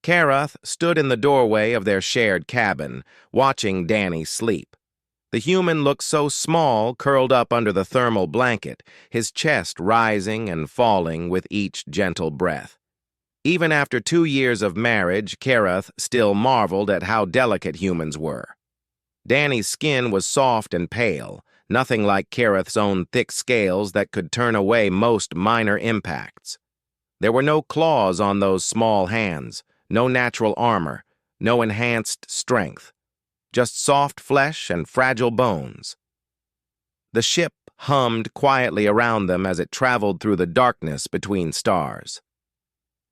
Karath stood in the doorway of their shared cabin, watching Danny sleep. The human looked so small, curled up under the thermal blanket, his chest rising and falling with each gentle breath. Even after 2 years of marriage, Karath still marveled at how delicate humans were. Danny's skin was soft and pale, nothing like Karath's own thick scales that could turn away most minor impacts. There were no claws on those small hands, no natural armor, no enhanced strength. Just soft flesh and fragile bones. The ship hummed quietly around them as it traveled through the darkness between stars.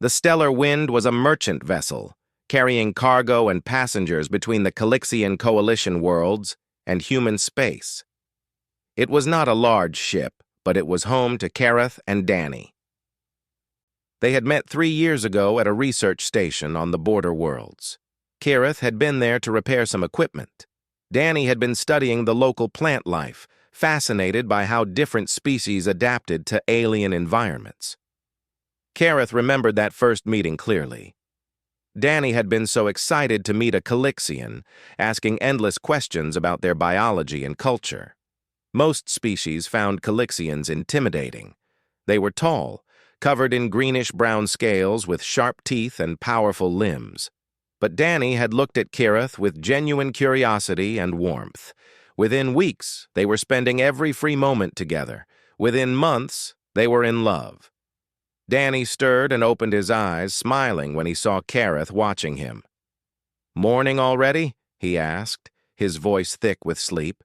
The stellar wind was a merchant vessel, carrying cargo and passengers between the Calixian Coalition worlds and human space. It was not a large ship, but it was home to Karath and Danny. They had met 3 years ago at a research station on the border worlds. Karath had been there to repair some equipment. Danny had been studying the local plant life, fascinated by how different species adapted to alien environments. Karath remembered that first meeting clearly. Danny had been so excited to meet a Calixian, asking endless questions about their biology and culture. Most species found Calixians intimidating. They were tall, covered in greenish-brown scales with sharp teeth and powerful limbs. But Danny had looked at Karath with genuine curiosity and warmth. Within weeks, they were spending every free moment together. Within months, they were in love. Danny stirred and opened his eyes, smiling when he saw Karath watching him. "Morning already?" he asked, his voice thick with sleep.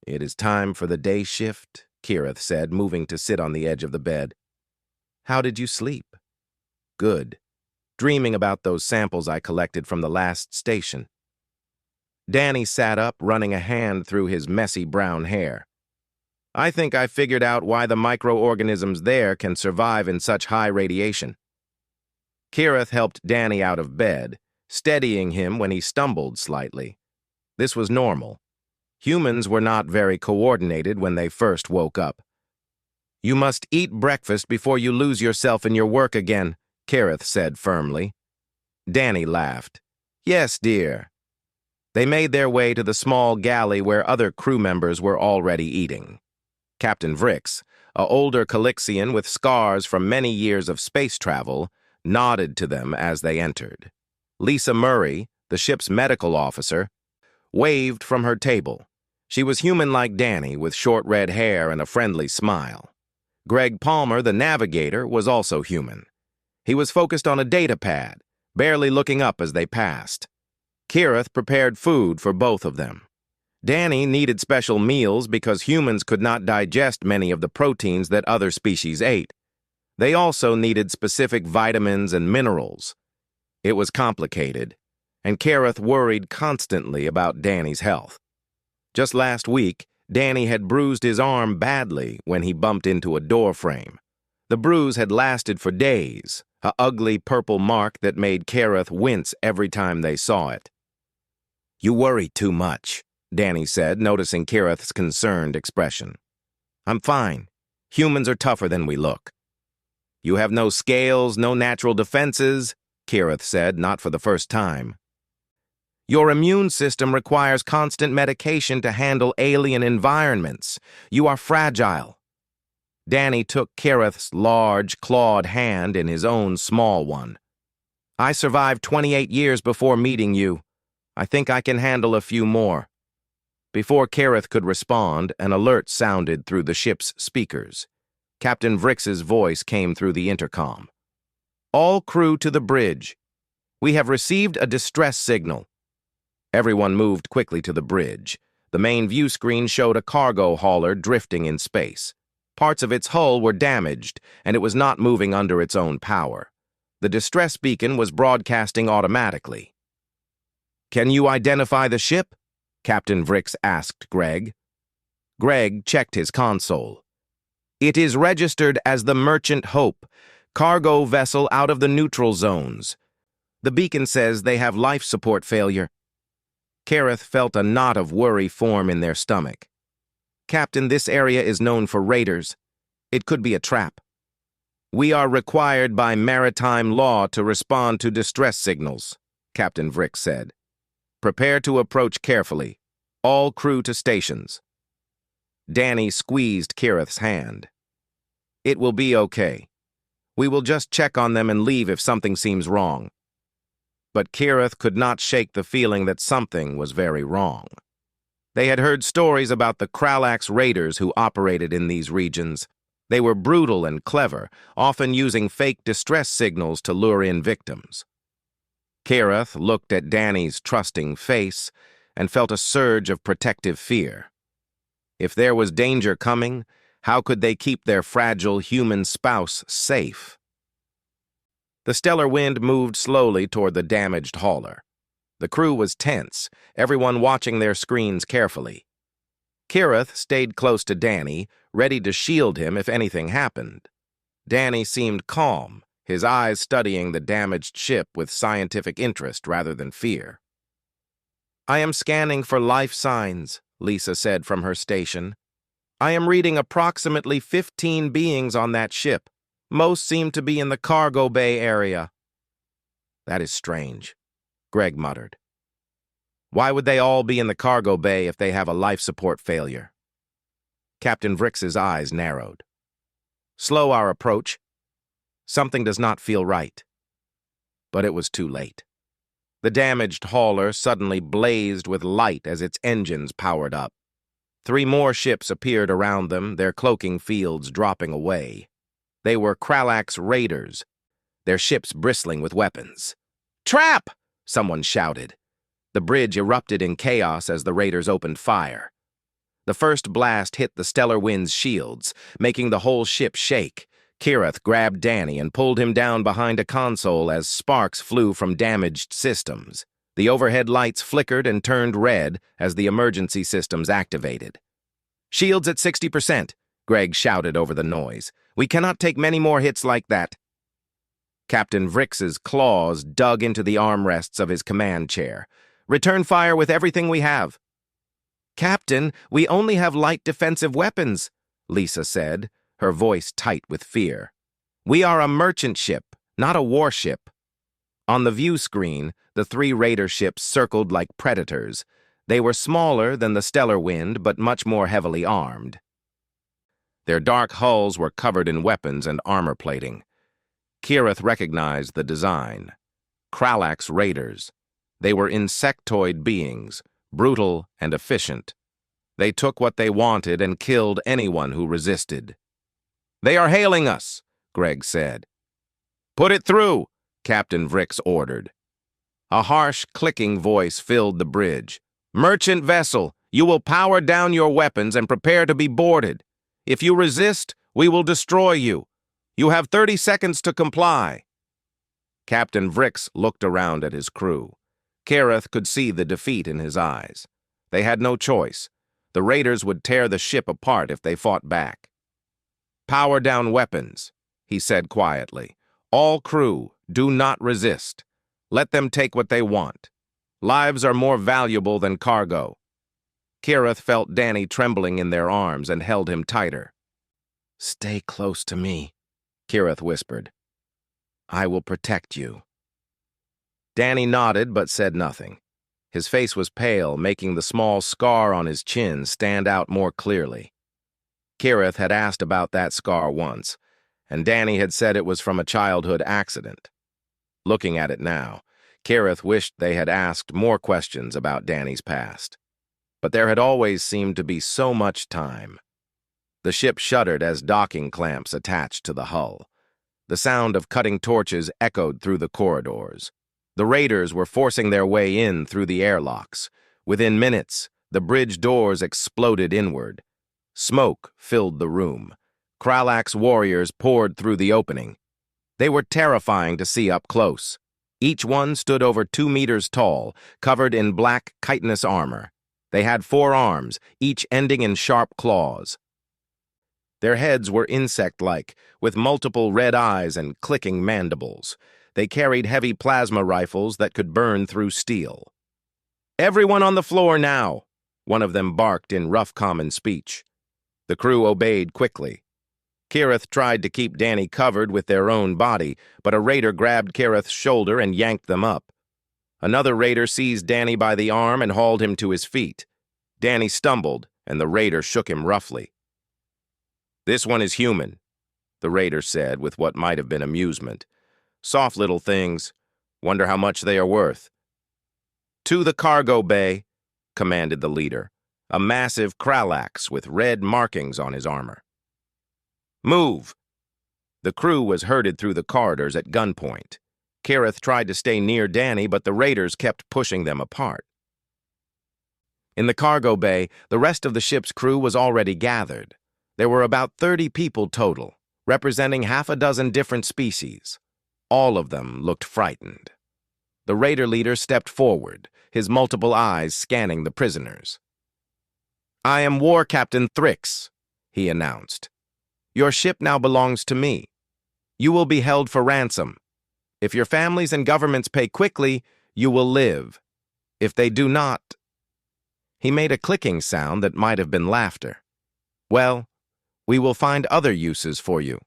"It is time for the day shift," Karath said, moving to sit on the edge of the bed. "How did you sleep?" "Good. Dreaming about those samples I collected from the last station." Danny sat up, running a hand through his messy brown hair. "I think I figured out why the microorganisms there can survive in such high radiation." Karath helped Danny out of bed, steadying him when he stumbled slightly. This was normal. Humans were not very coordinated when they first woke up. "You must eat breakfast before you lose yourself in your work again," Karath said firmly. Danny laughed. "Yes, dear." They made their way to the small galley where other crew members were already eating. Captain Vrix, an older Calixian with scars from many years of space travel, nodded to them as they entered. Lisa Murray, the ship's medical officer, waved from her table. She was human like Danny, with short red hair and a friendly smile. Greg Palmer, the navigator, was also human. He was focused on a data pad, barely looking up as they passed. Karath prepared food for both of them. Danny needed special meals because humans could not digest many of the proteins that other species ate. They also needed specific vitamins and minerals. It was complicated, and Karath worried constantly about Danny's health. Just last week, Danny had bruised his arm badly when he bumped into a door frame. The bruise had lasted for days, an ugly purple mark that made Karath wince every time they saw it. "You worry too much," Danny said, noticing Karath's concerned expression. "I'm fine. Humans are tougher than we look." "You have no scales, no natural defenses," Karath said, not for the first time. "Your immune system requires constant medication to handle alien environments. You are fragile." Danny took Karath's large, clawed hand in his own small one. "I survived 28 years before meeting you. I think I can handle a few more." Before Karath could respond, an alert sounded through the ship's speakers. Captain Vrix's voice came through the intercom. "All crew to the bridge. We have received a distress signal." Everyone moved quickly to the bridge. The main view screen showed a cargo hauler drifting in space. Parts of its hull were damaged, and it was not moving under its own power. The distress beacon was broadcasting automatically. "Can you identify the ship?" Captain Vrix asked Greg. Greg checked his console. "It is registered as the Merchant Hope, cargo vessel out of the neutral zones. The beacon says they have life support failure." Karath felt a knot of worry form in their stomach. "Captain, this area is known for raiders. It could be a trap." "We are required by maritime law to respond to distress signals," Captain Vrick said. "Prepare to approach carefully. All crew to stations." Danny squeezed Kirith's hand. "It will be okay. We will just check on them and leave if something seems wrong." But Kirith could not shake the feeling that something was very wrong. They had heard stories about the Kralax raiders who operated in these regions. They were brutal and clever, often using fake distress signals to lure in victims. Kirith looked at Danny's trusting face and felt a surge of protective fear. If there was danger coming, how could they keep their fragile human spouse safe? The stellar wind moved slowly toward the damaged hauler. The crew was tense, everyone watching their screens carefully. Kirith stayed close to Danny, ready to shield him if anything happened. Danny seemed calm, his eyes studying the damaged ship with scientific interest rather than fear. "I am scanning for life signs," Lisa said from her station. "I am reading approximately 15 beings on that ship. Most seem to be in the cargo bay area." "That is strange," Greg muttered. "Why would they all be in the cargo bay if they have a life support failure?" Captain Vrick's eyes narrowed. "Slow our approach. Something does not feel right." But it was too late. The damaged hauler suddenly blazed with light as its engines powered up. 3 more ships appeared around them, their cloaking fields dropping away. They were Kralax raiders, their ships bristling with weapons. "Trap!" someone shouted. The bridge erupted in chaos as the raiders opened fire. The first blast hit the stellar wind's shields, making the whole ship shake. Kirith grabbed Danny and pulled him down behind a console as sparks flew from damaged systems. The overhead lights flickered and turned red as the emergency systems activated. "Shields at 60%, Greg shouted over the noise. "We cannot take many more hits like that." Captain Vrick's claws dug into the armrests of his command chair. "Return fire with everything we have." "Captain, we only have light defensive weapons," Lisa said, her voice tight with fear. "We are a merchant ship, not a warship." On the view screen, the 3 raider ships circled like predators. They were smaller than the stellar wind, but much more heavily armed. Their dark hulls were covered in weapons and armor plating. Kirith recognized the design. Kralax raiders. They were insectoid beings, brutal and efficient. They took what they wanted and killed anyone who resisted. "They are hailing us," Greg said. "Put it through," Captain Vrick ordered. A harsh, clicking voice filled the bridge. "Merchant vessel, you will power down your weapons and prepare to be boarded. If you resist, we will destroy you. You have 30 seconds to comply." Captain Vrick looked around at his crew. Kirith could see the defeat in his eyes. They had no choice. The raiders would tear the ship apart if they fought back. "Power down weapons," he said quietly. "All crew, do not resist. Let them take what they want. Lives are more valuable than cargo." Kirith felt Danny trembling in their arms and held him tighter. "Stay close to me," Kirith whispered. "I will protect you." Danny nodded but said nothing. His face was pale, making the small scar on his chin stand out more clearly. Kirith had asked about that scar once, and Danny had said it was from a childhood accident. Looking at it now, Kirith wished they had asked more questions about Danny's past. But there had always seemed to be so much time. The ship shuddered as docking clamps attached to the hull. The sound of cutting torches echoed through the corridors. The raiders were forcing their way in through the airlocks. Within minutes, the bridge doors exploded inward. Smoke filled the room. Kralax warriors poured through the opening. They were terrifying to see up close. Each one stood over 2 meters tall, covered in black chitinous armor. They had 4 arms, each ending in sharp claws. Their heads were insect-like, with multiple red eyes and clicking mandibles. They carried heavy plasma rifles that could burn through steel. "Everyone on the floor now," one of them barked in rough common speech. The crew obeyed quickly. Kirith tried to keep Danny covered with their own body, but a raider grabbed Kirith's shoulder and yanked them up. Another raider seized Danny by the arm and hauled him to his feet. Danny stumbled, and the raider shook him roughly. "This one is human," the raider said with what might have been amusement. "Soft little things. Wonder how much they are worth." "To the cargo bay," commanded the leader, a massive Kralax with red markings on his armor. "Move!" The crew was herded through the corridors at gunpoint. Kirith tried to stay near Danny, but the raiders kept pushing them apart. In the cargo bay, the rest of the ship's crew was already gathered. There were about 30 people total, representing half a dozen different species. All of them looked frightened. The raider leader stepped forward, his multiple eyes scanning the prisoners. "I am War Captain Thrix," he announced. "Your ship now belongs to me. You will be held for ransom. If your families and governments pay quickly, you will live. If they do not—" He made a clicking sound that might have been laughter. "Well, we will find other uses for you."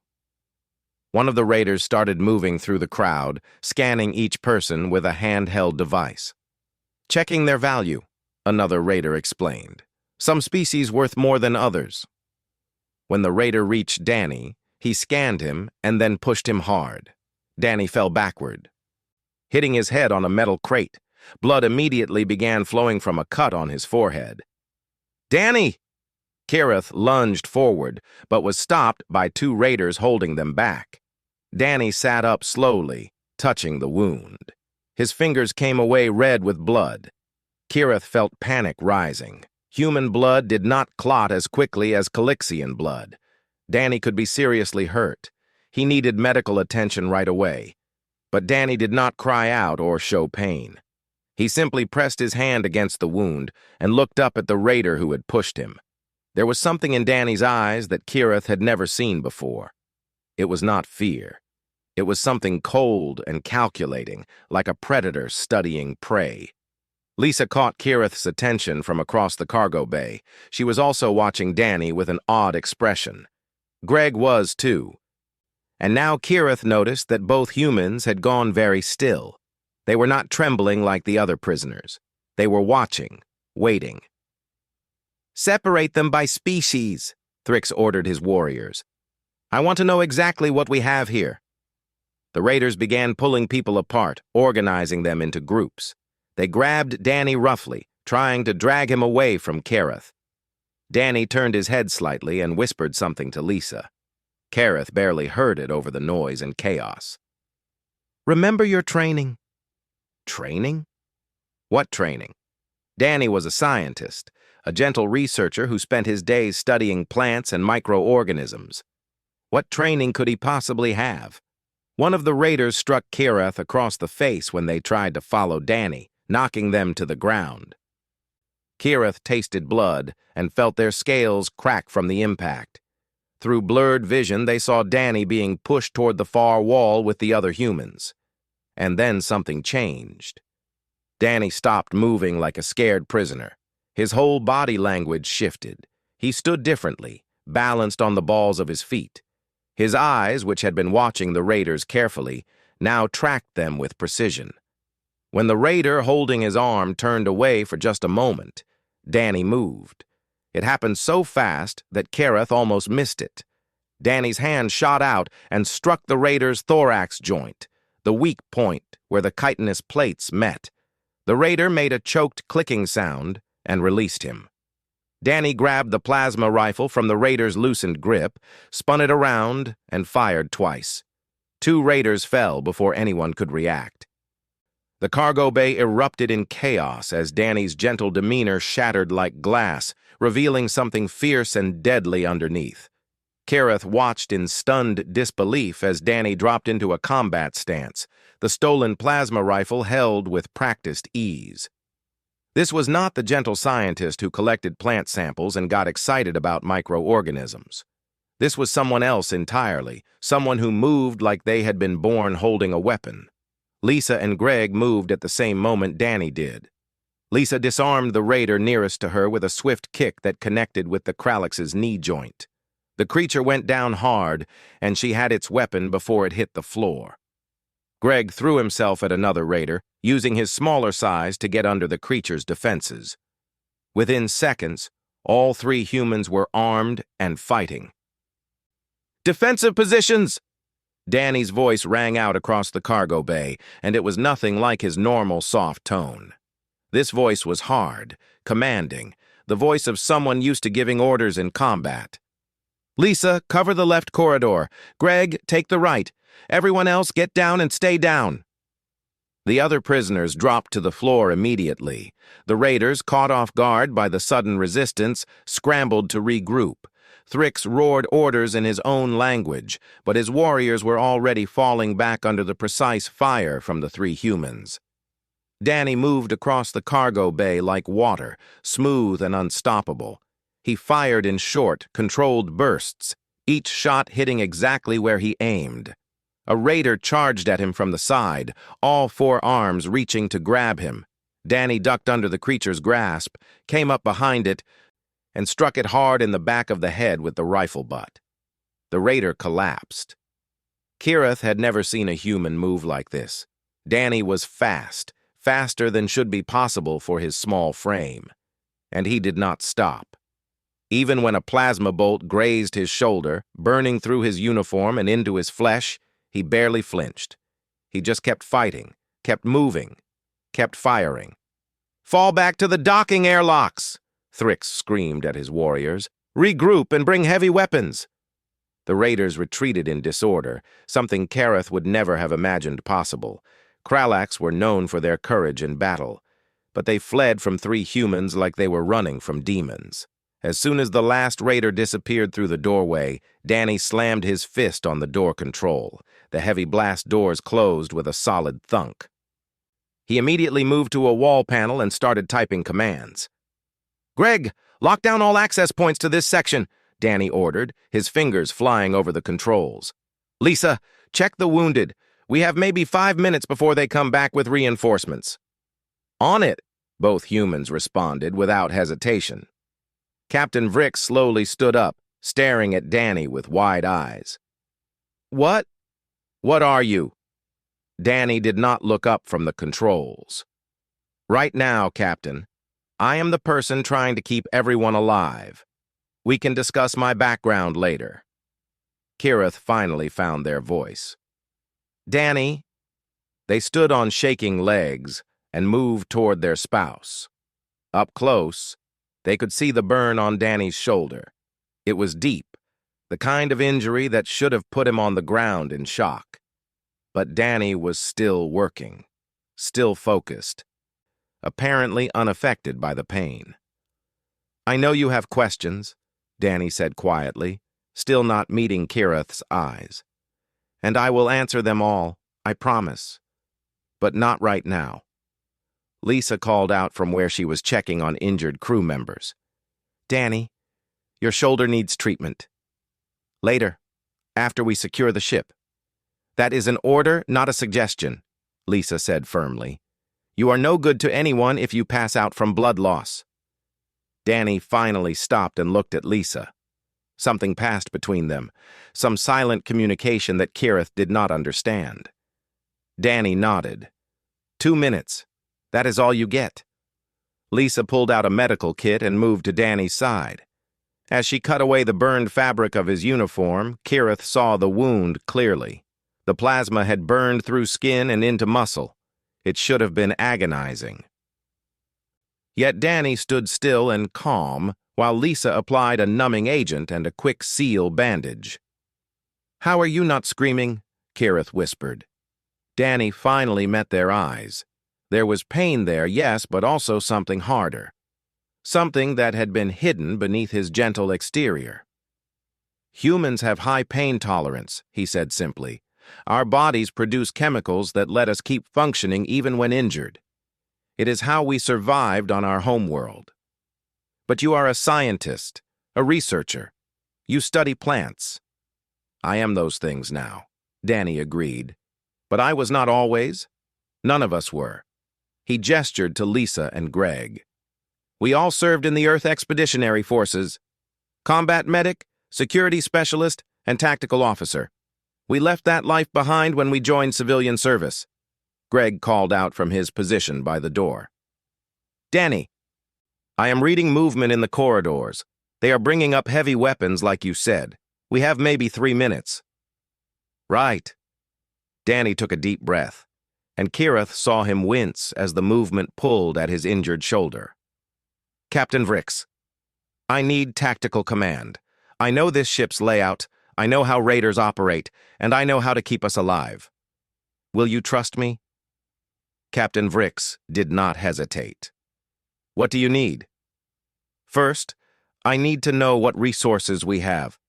One of the raiders started moving through the crowd, scanning each person with a handheld device. "Checking their value," another raider explained. "Some species worth more than others." When the raider reached Danny, he scanned him and then pushed him hard. Danny fell backward, hitting his head on a metal crate. Blood immediately began flowing from a cut on his forehead. "Danny!" Kirith lunged forward, but was stopped by two raiders holding them back. Danny sat up slowly, touching the wound. His fingers came away red with blood. Kirith felt panic rising. Human blood did not clot as quickly as Calixian blood. Danny could be seriously hurt. He needed medical attention right away. But Danny did not cry out or show pain. He simply pressed his hand against the wound and looked up at the raider who had pushed him. There was something in Danny's eyes that Kirith had never seen before. It was not fear. It was something cold and calculating, like a predator studying prey. Lisa caught Kirith's attention from across the cargo bay. She was also watching Danny with an odd expression. Greg was too. And now Kirith noticed that both humans had gone very still. They were not trembling like the other prisoners. They were watching, waiting. "Separate them by species," Thrix ordered his warriors. "I want to know exactly what we have here." The raiders began pulling people apart, organizing them into groups. They grabbed Danny roughly, trying to drag him away from Kirith. Danny turned his head slightly and whispered something to Lisa. Kirith barely heard it over the noise and chaos. "Remember your training." Training? What training? Danny was a scientist, a gentle researcher who spent his days studying plants and microorganisms. What training could he possibly have? One of the raiders struck Kirith across the face when they tried to follow Danny, knocking them to the ground. Kirith tasted blood and felt their scales crack from the impact. Through blurred vision, they saw Danny being pushed toward the far wall with the other humans. And then something changed. Danny stopped moving like a scared prisoner. His whole body language shifted. He stood differently, balanced on the balls of his feet. His eyes, which had been watching the raiders carefully, now tracked them with precision. When the raider holding his arm turned away for just a moment, Danny moved. It happened so fast that Kirith almost missed it. Danny's hand shot out and struck the raider's thorax joint, the weak point where the chitinous plates met. The raider made a choked clicking sound and released him. Danny grabbed the plasma rifle from the raider's loosened grip, spun it around, and fired twice. Two raiders fell before anyone could react. The cargo bay erupted in chaos as Danny's gentle demeanor shattered like glass, revealing something fierce and deadly underneath. Kirith watched in stunned disbelief as Danny dropped into a combat stance, the stolen plasma rifle held with practiced ease. This was not the gentle scientist who collected plant samples and got excited about microorganisms. This was someone else entirely, someone who moved like they had been born holding a weapon. Lisa and Greg moved at the same moment Danny did. Lisa disarmed the raider nearest to her with a swift kick that connected with the Kralax's knee joint. The creature went down hard, and she had its weapon before it hit the floor. Greg threw himself at another raider, using his smaller size to get under the creature's defenses. Within seconds, all three humans were armed and fighting. "Defensive positions!" Danny's voice rang out across the cargo bay, and it was nothing like his normal soft tone. This voice was hard, commanding, the voice of someone used to giving orders in combat. "Lisa, cover the left corridor. Greg, take the right. Everyone else, get down and stay down." The other prisoners dropped to the floor immediately. The raiders, caught off guard by the sudden resistance, scrambled to regroup. Thrix roared orders in his own language, but his warriors were already falling back under the precise fire from the three humans. Danny moved across the cargo bay like water, smooth and unstoppable. He fired in short, controlled bursts, each shot hitting exactly where he aimed. A raider charged at him from the side, all four arms reaching to grab him. Danny ducked under the creature's grasp, came up behind it, and struck it hard in the back of the head with the rifle butt. The raider collapsed. Kirith had never seen a human move like this. Danny was fast, faster than should be possible for his small frame. And he did not stop. Even when a plasma bolt grazed his shoulder, burning through his uniform and into his flesh, he barely flinched. He just kept fighting, kept moving, kept firing. "Fall back to the docking airlocks!" Thrix screamed at his warriors. "Regroup and bring heavy weapons!" The raiders retreated in disorder, something Kareth would never have imagined possible. Kralax were known for their courage in battle, but they fled from three humans like they were running from demons. As soon as the last raider disappeared through the doorway, Danny slammed his fist on the door control. The heavy blast doors closed with a solid thunk. He immediately moved to a wall panel and started typing commands. "Greg, lock down all access points to this section," Danny ordered, his fingers flying over the controls. "Lisa, check the wounded. We have maybe 5 minutes before they come back with reinforcements." "On it," both humans responded without hesitation. Captain Vrick slowly stood up, staring at Danny with wide eyes. "What? What are you?" Danny did not look up from the controls. "Right now, Captain, I am the person trying to keep everyone alive. We can discuss my background later." Kirith finally found their voice. "Danny." They stood on shaking legs and moved toward their spouse. Up close, they could see the burn on Danny's shoulder. It was deep, the kind of injury that should have put him on the ground in shock. But Danny was still working, still focused, apparently unaffected by the pain. "I know you have questions," Danny said quietly, still not meeting Kirith's eyes. "And I will answer them all, I promise. But not right now." Lisa called out from where she was checking on injured crew members. "Danny, your shoulder needs treatment. Later, after we secure the ship." "That is an order, not a suggestion," Lisa said firmly. "You are no good to anyone if you pass out from blood loss." Danny finally stopped and looked at Lisa. Something passed between them, some silent communication that Kirith did not understand. Danny nodded. 2 minutes. That is all you get." Lisa pulled out a medical kit and moved to Danny's side. As she cut away the burned fabric of his uniform, Kirith saw the wound clearly. The plasma had burned through skin and into muscle. It should have been agonizing. Yet Danny stood still and calm while Lisa applied a numbing agent and a quick seal bandage. "How are you not screaming?" Kirith whispered. Danny finally met their eyes. There was pain there, yes, but also something harder. Something that had been hidden beneath his gentle exterior. "Humans have high pain tolerance," he said simply. "Our bodies produce chemicals that let us keep functioning even when injured. It is how we survived on our homeworld. But you are a scientist, a researcher. You study plants." "I am those things now," Danny agreed. "But I was not always. None of us were." He gestured to Lisa and Greg. "We all served in the Earth Expeditionary Forces. Combat medic, security specialist, and tactical officer. We left that life behind when we joined civilian service. Greg called out from his position by the door. Danny, I am reading movement in the corridors. They are bringing up heavy weapons like you said. We have maybe 3 minutes. Right. Danny took a deep breath, and Kirith saw him wince as the movement pulled at his injured shoulder. Captain Vrix, I need tactical command. I know this ship's layout, I know how raiders operate, and I know how to keep us alive. Will you trust me? Captain Vrix did not hesitate. What do you need? First, I need to know what resources we have.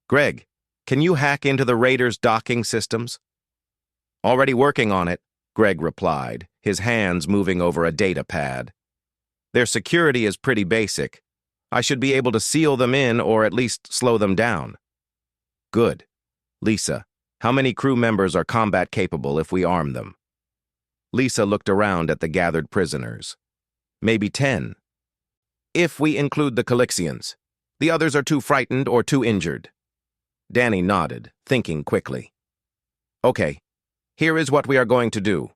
Greg, can you hack into the raiders' docking systems? Already working on it, Greg replied, his hands moving over a data pad. Their security is pretty basic. I should be able to seal them in or at least slow them down. Good. Lisa, how many crew members are combat capable if we arm them? Lisa looked around at the gathered prisoners. Maybe 10. If we include the Calixians. The others are too frightened or too injured. Danny nodded, thinking quickly. Okay, here is what we are going to do.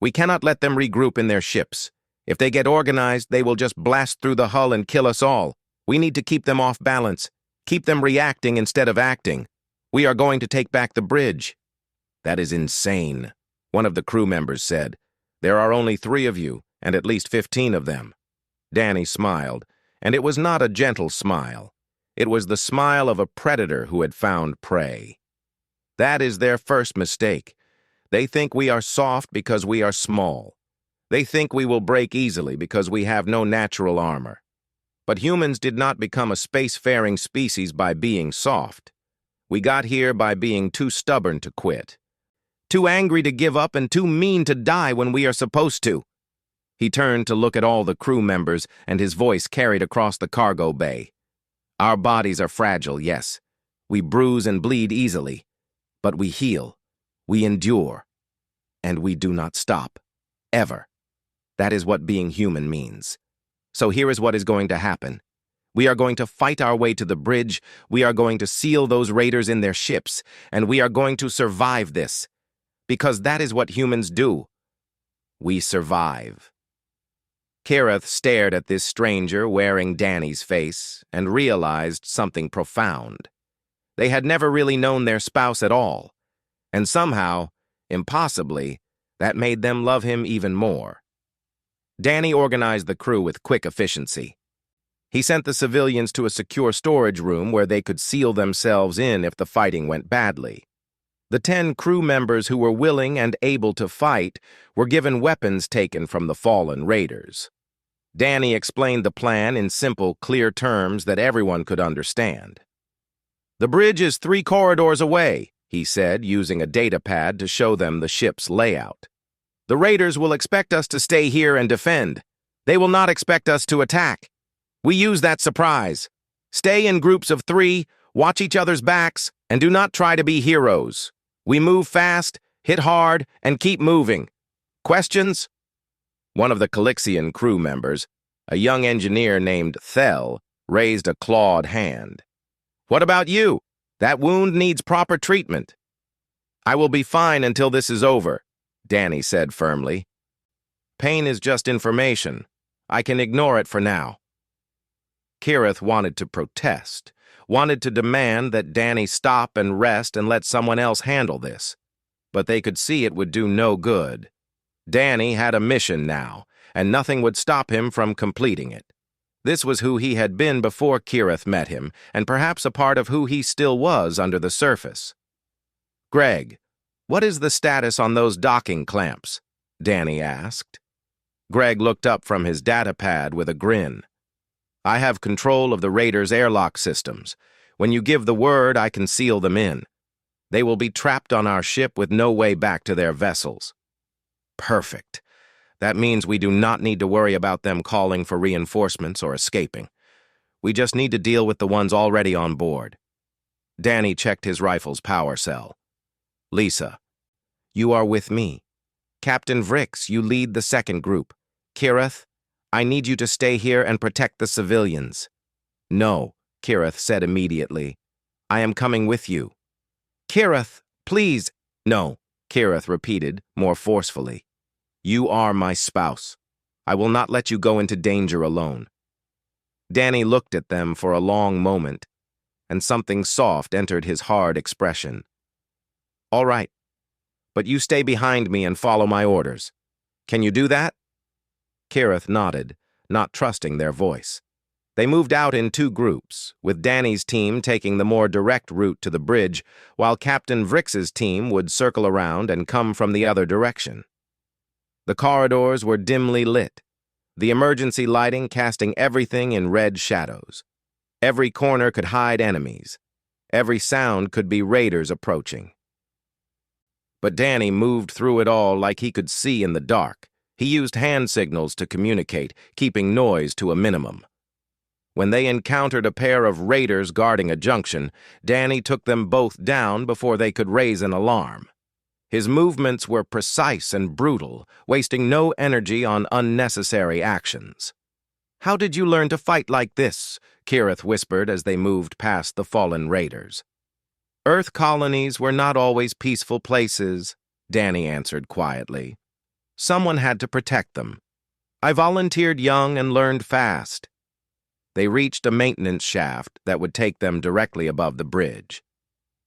We cannot let them regroup in their ships. If they get organized, they will just blast through the hull and kill us all. We need to keep them off balance, keep them reacting instead of acting. We are going to take back the bridge. That is insane, one of the crew members said. There are only 3 of you, and at least 15 of them. Danny smiled, and it was not a gentle smile. It was the smile of a predator who had found prey. That is their first mistake. They think we are soft because we are small. They think we will break easily because we have no natural armor. But humans did not become a spacefaring species by being soft. We got here by being too stubborn to quit. Too angry to give up and too mean to die when we are supposed to. He turned to look at all the crew members, and his voice carried across the cargo bay. Our bodies are fragile, yes. We bruise and bleed easily. But we heal. We endure. And we do not stop. Ever. That is what being human means. So here is what is going to happen. We are going to fight our way to the bridge, we are going to seal those raiders in their ships, and we are going to survive this. Because that is what humans do. We survive. Kirith stared at this stranger wearing Danny's face and realized something profound. They had never really known their spouse at all, and somehow, impossibly, that made them love him even more. Danny organized the crew with quick efficiency. He sent the civilians to a secure storage room where they could seal themselves in if the fighting went badly. The 10 crew members who were willing and able to fight were given weapons taken from the fallen raiders. Danny explained the plan in simple, clear terms that everyone could understand. The bridge is 3 corridors away, he said, using a data pad to show them the ship's layout. The raiders will expect us to stay here and defend. They will not expect us to attack. We use that surprise. Stay in groups of 3, watch each other's backs, and do not try to be heroes. We move fast, hit hard, and keep moving. Questions? One of the Calixian crew members, a young engineer named Thel, raised a clawed hand. What about you? That wound needs proper treatment. I will be fine until this is over, Danny said firmly. Pain is just information. I can ignore it for now. Kirith wanted to protest, wanted to demand that Danny stop and rest and let someone else handle this. But they could see it would do no good. Danny had a mission now, and nothing would stop him from completing it. This was who he had been before Kirith met him, and perhaps a part of who he still was under the surface. Greg, what is the status on those docking clamps? Danny asked. Greg looked up from his data pad with a grin. I have control of the raiders' airlock systems. When you give the word, I can seal them in. They will be trapped on our ship with no way back to their vessels. Perfect. That means we do not need to worry about them calling for reinforcements or escaping. We just need to deal with the ones already on board. Danny checked his rifle's power cell. Lisa, you are with me. Captain Vrix, you lead the second group. Kirith, I need you to stay here and protect the civilians. No, Kirith said immediately. I am coming with you. Kirith, please. No, Kirith repeated, more forcefully. You are my spouse. I will not let you go into danger alone. Danny looked at them for a long moment, and something soft entered his hard expression. All right, but you stay behind me and follow my orders. Can you do that? Kirith nodded, not trusting their voice. They moved out in two groups, with Danny's team taking the more direct route to the bridge, while Captain Vrix's team would circle around and come from the other direction. The corridors were dimly lit, the emergency lighting casting everything in red shadows. Every corner could hide enemies. Every sound could be raiders approaching. But Danny moved through it all like he could see in the dark. He used hand signals to communicate, keeping noise to a minimum. When they encountered a pair of raiders guarding a junction, Danny took them both down before they could raise an alarm. His movements were precise and brutal, wasting no energy on unnecessary actions. How did you learn to fight like this? Kirith whispered as they moved past the fallen raiders. Earth colonies were not always peaceful places, Danny answered quietly. Someone had to protect them. I volunteered young and learned fast. They reached a maintenance shaft that would take them directly above the bridge.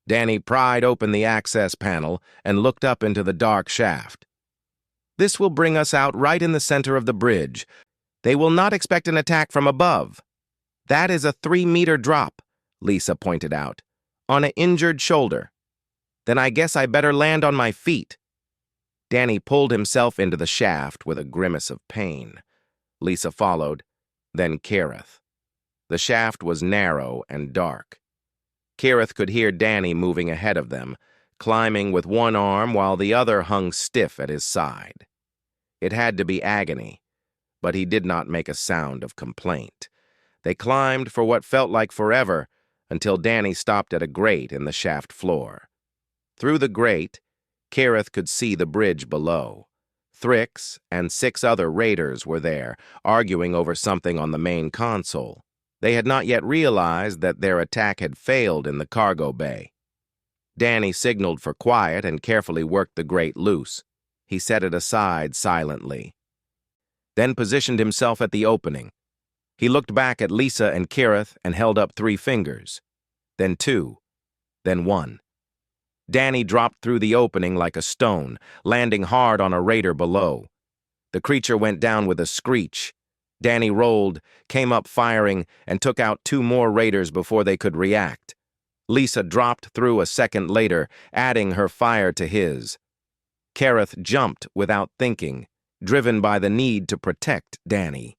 Danny pried open the access panel and looked up into the dark shaft. This will bring us out right in the center of the bridge. They will not expect an attack from above. That is a 3-meter drop, Lisa pointed out, on an injured shoulder. Then I guess I better land on my feet. Danny pulled himself into the shaft with a grimace of pain. Lisa followed, then Kirith. The shaft was narrow and dark. Kirith could hear Danny moving ahead of them, climbing with one arm while the other hung stiff at his side. It had to be agony, but he did not make a sound of complaint. They climbed for what felt like forever until Danny stopped at a grate in the shaft floor. Through the grate, Kirith could see the bridge below. Thrix and 6 other raiders were there, arguing over something on the main console. They had not yet realized that their attack had failed in the cargo bay. Danny signaled for quiet and carefully worked the grate loose. He set it aside silently, then positioned himself at the opening. He looked back at Lisa and Kirith and held up 3 fingers, then 2, then 1. Danny dropped through the opening like a stone, landing hard on a raider below. The creature went down with a screech. Danny rolled, came up firing, and took out 2 more raiders before they could react. Lisa dropped through a second later, adding her fire to his. Kirith jumped without thinking, driven by the need to protect Danny.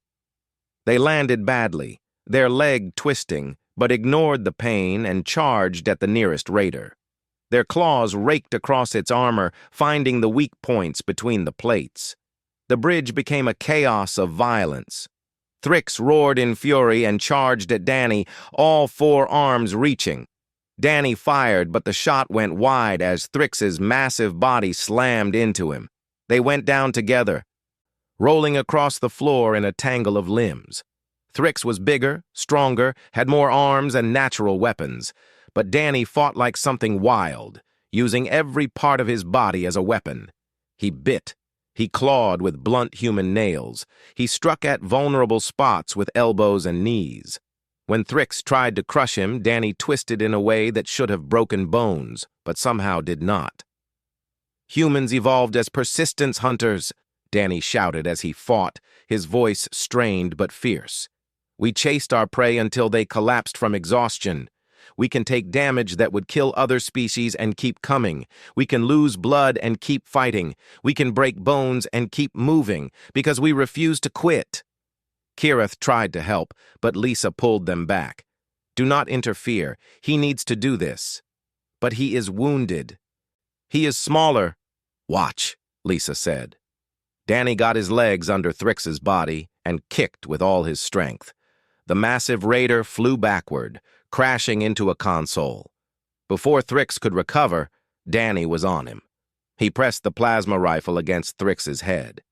They landed badly, their leg twisting, but ignored the pain and charged at the nearest raider. Their claws raked across its armor, finding the weak points between the plates. The bridge became a chaos of violence. Thrix roared in fury and charged at Danny, all 4 arms reaching. Danny fired, but the shot went wide as Thrix's massive body slammed into him. They went down together, rolling across the floor in a tangle of limbs. Thrix was bigger, stronger, had more arms and natural weapons, but Danny fought like something wild, using every part of his body as a weapon. He bit. He clawed with blunt human nails. He struck at vulnerable spots with elbows and knees. When Thrix tried to crush him, Danny twisted in a way that should have broken bones, but somehow did not. Humans evolved as persistence hunters, Danny shouted as he fought, his voice strained but fierce. We chased our prey until they collapsed from exhaustion. We can take damage that would kill other species and keep coming. We can lose blood and keep fighting. We can break bones and keep moving because we refuse to quit. Kirith tried to help, but Lisa pulled them back. Do not interfere. He needs to do this. But he is wounded. He is smaller. Watch, Lisa said. Danny got his legs under Thrix's body and kicked with all his strength. The massive raider flew backward, crashing into a console. Before Thrix could recover, Danny was on him. He pressed the plasma rifle against Thrix's head.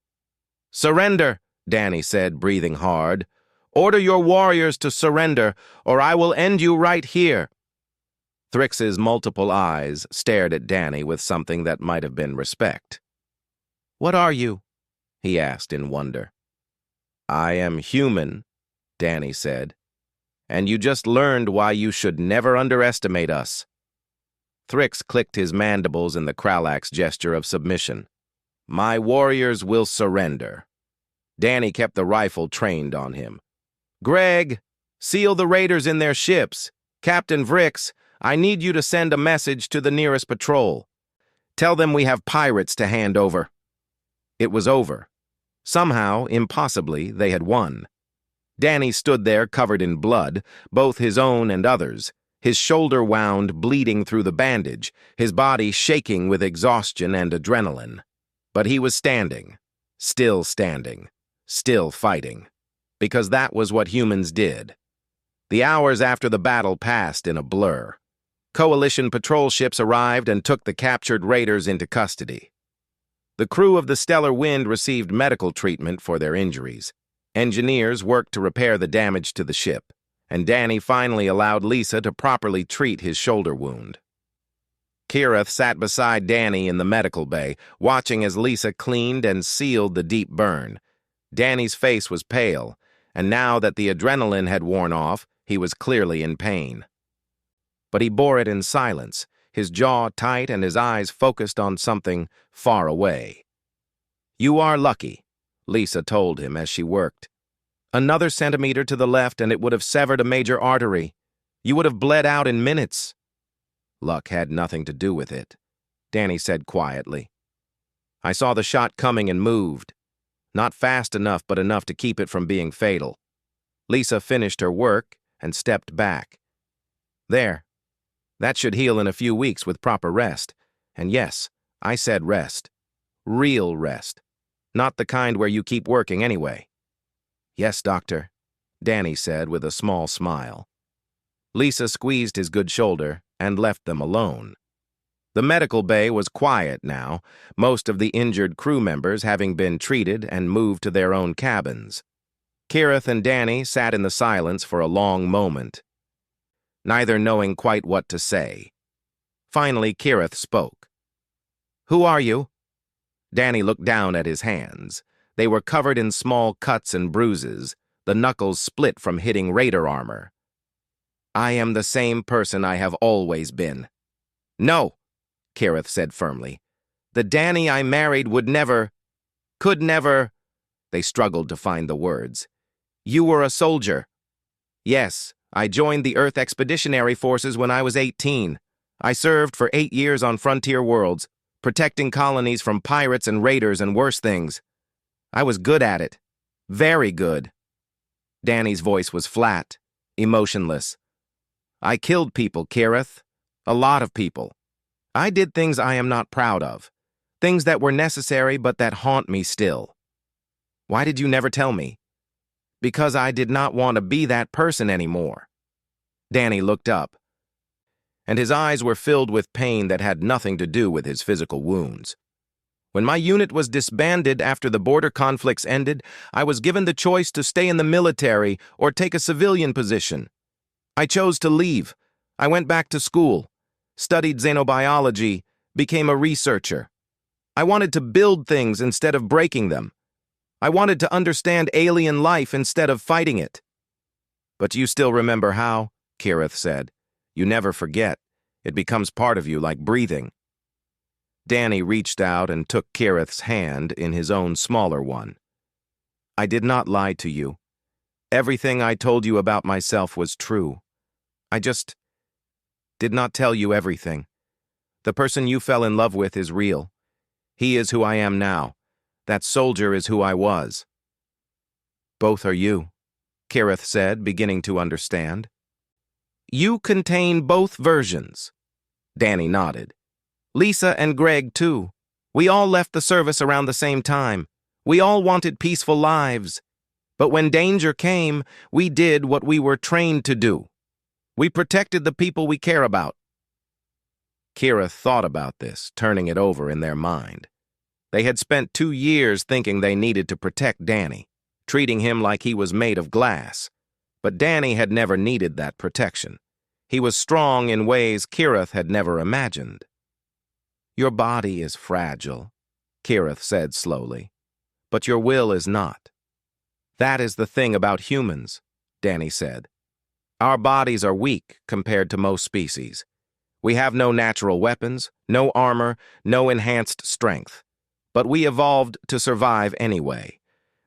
Surrender, Danny said, breathing hard. Order your warriors to surrender, or I will end you right here. Thrix's multiple eyes stared at Danny with something that might have been respect. "What are you?" he asked in wonder. "I am human," Danny said, "and you just learned why you should never underestimate us." Thrix clicked his mandibles in the Kralax gesture of submission. "My warriors will surrender." Danny kept the rifle trained on him. "Greg, seal the raiders in their ships. Captain Vrix, I need you to send a message to the nearest patrol. Tell them we have pirates to hand over." It was over. Somehow, impossibly, they had won. Danny stood there covered in blood, both his own and others, his shoulder wound bleeding through the bandage, his body shaking with exhaustion and adrenaline. But he was standing, still fighting, because that was what humans did. The hours after the battle passed in a blur. Coalition patrol ships arrived and took the captured raiders into custody. The crew of the Stellar Wind received medical treatment for their injuries. Engineers worked to repair the damage to the ship, and Danny finally allowed Lisa to properly treat his shoulder wound. Kirith sat beside Danny in the medical bay, watching as Lisa cleaned and sealed the deep burn. Danny's face was pale, and now that the adrenaline had worn off, he was clearly in pain. But he bore it in silence, his jaw tight and his eyes focused on something far away. "You are lucky," Lisa told him as she worked. "Another centimeter to the left and it would have severed a major artery. You would have bled out in minutes." "Luck had nothing to do with it," Danny said quietly. "I saw the shot coming and moved. Not fast enough, but enough to keep it from being fatal." Lisa finished her work and stepped back. "There. That should heal in a few weeks with proper rest. And yes, I said rest. Real rest. Not the kind where you keep working anyway." "Yes, doctor," Danny said with a small smile. Lisa squeezed his good shoulder and left them alone. The medical bay was quiet now, most of the injured crew members having been treated and moved to their own cabins. Kirith and Danny sat in the silence for a long moment, neither knowing quite what to say. Finally, Kirith spoke. "Who are you?" Danny looked down at his hands. They were covered in small cuts and bruises, the knuckles split from hitting raider armor. "I am the same person I have always been." "No," Kirith said firmly. "The Danny I married could never—" They struggled to find the words. "You were a soldier." "Yes, I joined the Earth Expeditionary Forces when I was 18. I served for 8 years on frontier worlds, protecting colonies from pirates and raiders and worse things. I was good at it. Very good." Danny's voice was flat, emotionless. "I killed people, Kirith. A lot of people. I did things I am not proud of. Things that were necessary but that haunt me still. Why did you never tell me?" "Because I did not want to be that person anymore." Danny looked up, and his eyes were filled with pain that had nothing to do with his physical wounds. "When my unit was disbanded after the border conflicts ended, I was given the choice to stay in the military or take a civilian position. I chose to leave. I went back to school, studied xenobiology, became a researcher. I wanted to build things instead of breaking them. I wanted to understand alien life instead of fighting it." "But you still remember how?" Kirith said. "You never forget. It becomes part of you like breathing." Danny reached out and took Kirith's hand in his own smaller one. "I did not lie to you. Everything I told you about myself was true. I just did not tell you everything. The person you fell in love with is real. He is who I am now. That soldier is who I was." "Both are you," Kirith said, beginning to understand. "You contain both versions." Danny nodded. "Lisa and Greg, too. We all left the service around the same time. We all wanted peaceful lives. But when danger came, we did what we were trained to do. We protected the people we care about." Kirith thought about this, turning it over in their mind. They had spent 2 years thinking they needed to protect Danny, treating him like he was made of glass. But Danny had never needed that protection. He was strong in ways Kirith had never imagined. "Your body is fragile," Kirith said slowly, "but your will is not." "That is the thing about humans," Danny said. "Our bodies are weak compared to most species. We have no natural weapons, no armor, no enhanced strength. But we evolved to survive anyway.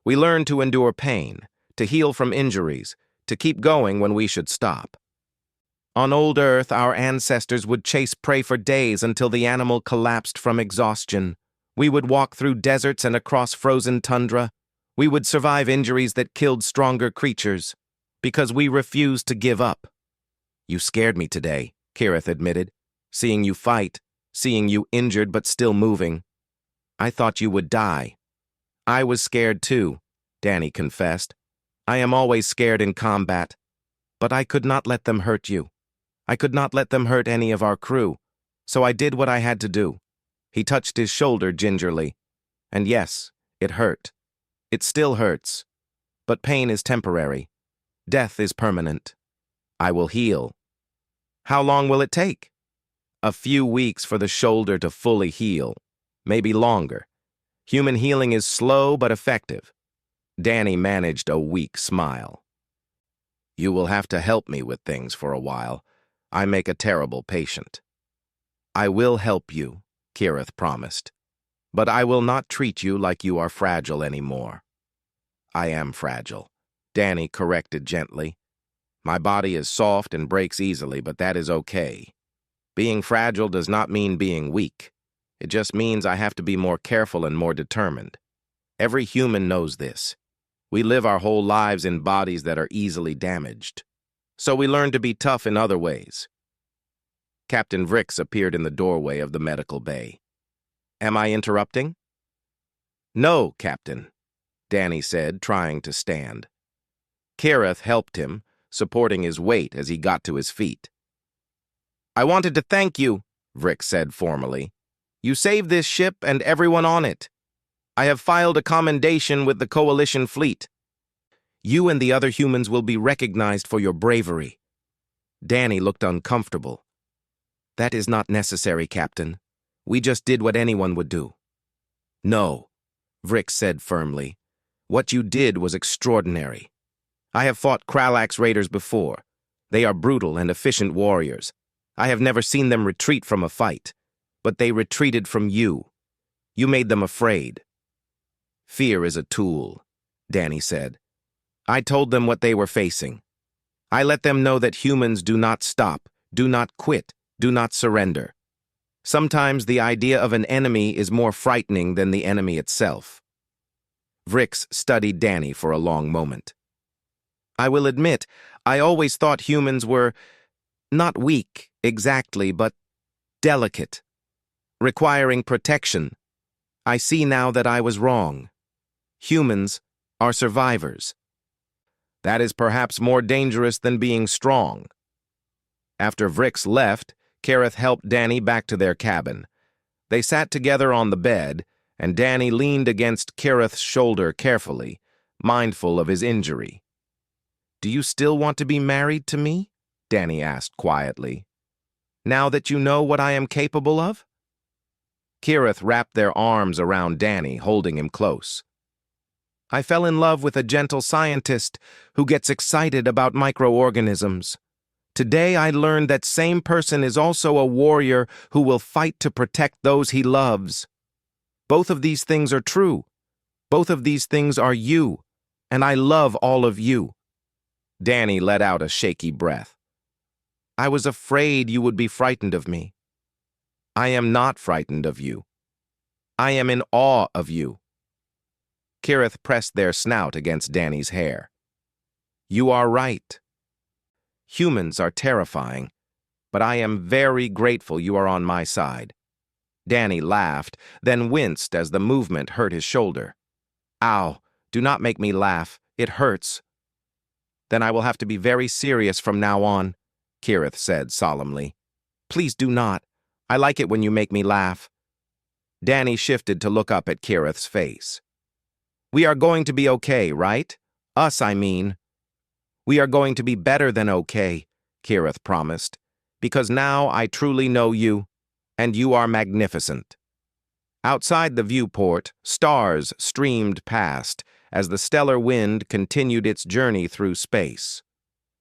We learned to endure pain, to heal from injuries, to keep going when we should stop. On old Earth, our ancestors would chase prey for days until the animal collapsed from exhaustion. We would walk through deserts and across frozen tundra. We would survive injuries that killed stronger creatures, because we refused to give up." "You scared me today," Kirith admitted. "Seeing you fight, seeing you injured but still moving. I thought you would die." "I was scared too," Danny confessed. "I am always scared in combat. But I could not let them hurt you. I could not let them hurt any of our crew. So I did what I had to do." He touched his shoulder gingerly. "And yes, it hurt. It still hurts. But pain is temporary. Death is permanent. I will heal." "How long will it take?" "A few weeks for the shoulder to fully heal. Maybe longer. Human healing is slow but effective." Danny managed a weak smile. "You will have to help me with things for a while. I make a terrible patient." "I will help you," Kirith promised. "But I will not treat you like you are fragile anymore." "I am fragile," Danny corrected gently. "My body is soft and breaks easily, but that is okay. Being fragile does not mean being weak. It just means I have to be more careful and more determined. Every human knows this. We live our whole lives in bodies that are easily damaged. So we learn to be tough in other ways." Captain Vrix appeared in the doorway of the medical bay. "Am I interrupting?" "No, Captain," Danny said, trying to stand. Kirith helped him, supporting his weight as he got to his feet. "I wanted to thank you," Vrix said formally. "You saved this ship and everyone on it. I have filed a commendation with the Coalition fleet. You and the other humans will be recognized for your bravery." Danny looked uncomfortable. "That is not necessary, Captain. We just did what anyone would do." "No," Vrix said firmly. "What you did was extraordinary. I have fought Kralax raiders before. They are brutal and efficient warriors. I have never seen them retreat from a fight. But they retreated from you. You made them afraid." "Fear is a tool," Danny said. "I told them what they were facing. I let them know that humans do not stop, do not quit, do not surrender. Sometimes the idea of an enemy is more frightening than the enemy itself." Vrix studied Danny for a long moment. "I will admit, I always thought humans were not weak, exactly, but delicate, requiring protection. I see now that I was wrong. Humans are survivors. That is perhaps more dangerous than being strong." After Vrix left, Kirith helped Danny back to their cabin. They sat together on the bed, and Danny leaned against Kirith's shoulder carefully, mindful of his injury. "Do you still want to be married to me?" Danny asked quietly. "Now that you know what I am capable of?" Kirith wrapped their arms around Danny, holding him close. "I fell in love with a gentle scientist who gets excited about microorganisms. Today I learned that same person is also a warrior who will fight to protect those he loves. Both of these things are true. Both of these things are you, and I love all of you." Danny let out a shaky breath. "I was afraid you would be frightened of me." "I am not frightened of you. I am in awe of you." Kirith pressed their snout against Danny's hair. "You are right. Humans are terrifying, but I am very grateful you are on my side." Danny laughed, then winced as the movement hurt his shoulder. "Ow, do not make me laugh. It hurts." "Then I will have to be very serious from now on," Kirith said solemnly. "Please do not. I like it when you make me laugh." Danny shifted to look up at Kirith's face. "We are going to be okay, right? Us, I mean. We are going to be better than okay. Kirith promised, "because now I truly know you, and you are magnificent." Outside the viewport, stars streamed past as the stellar wind continued its journey through space.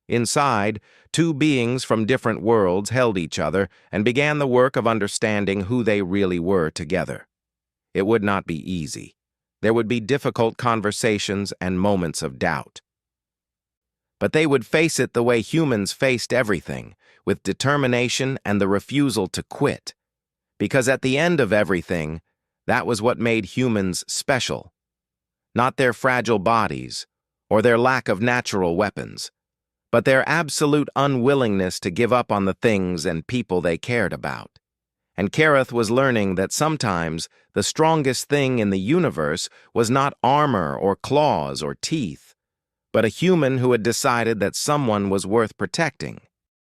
Inside, two beings from different worlds held each other and began the work of understanding who they really were together. It would not be easy. There would be difficult conversations and moments of doubt. But they would face it the way humans faced everything, with determination and the refusal to quit. Because at the end of everything, that was what made humans special. Not their fragile bodies, or their lack of natural weapons, but their absolute unwillingness to give up on the things and people they cared about. And Kirith was learning that sometimes the strongest thing in the universe was not armor or claws or teeth, but a human who had decided that someone was worth protecting.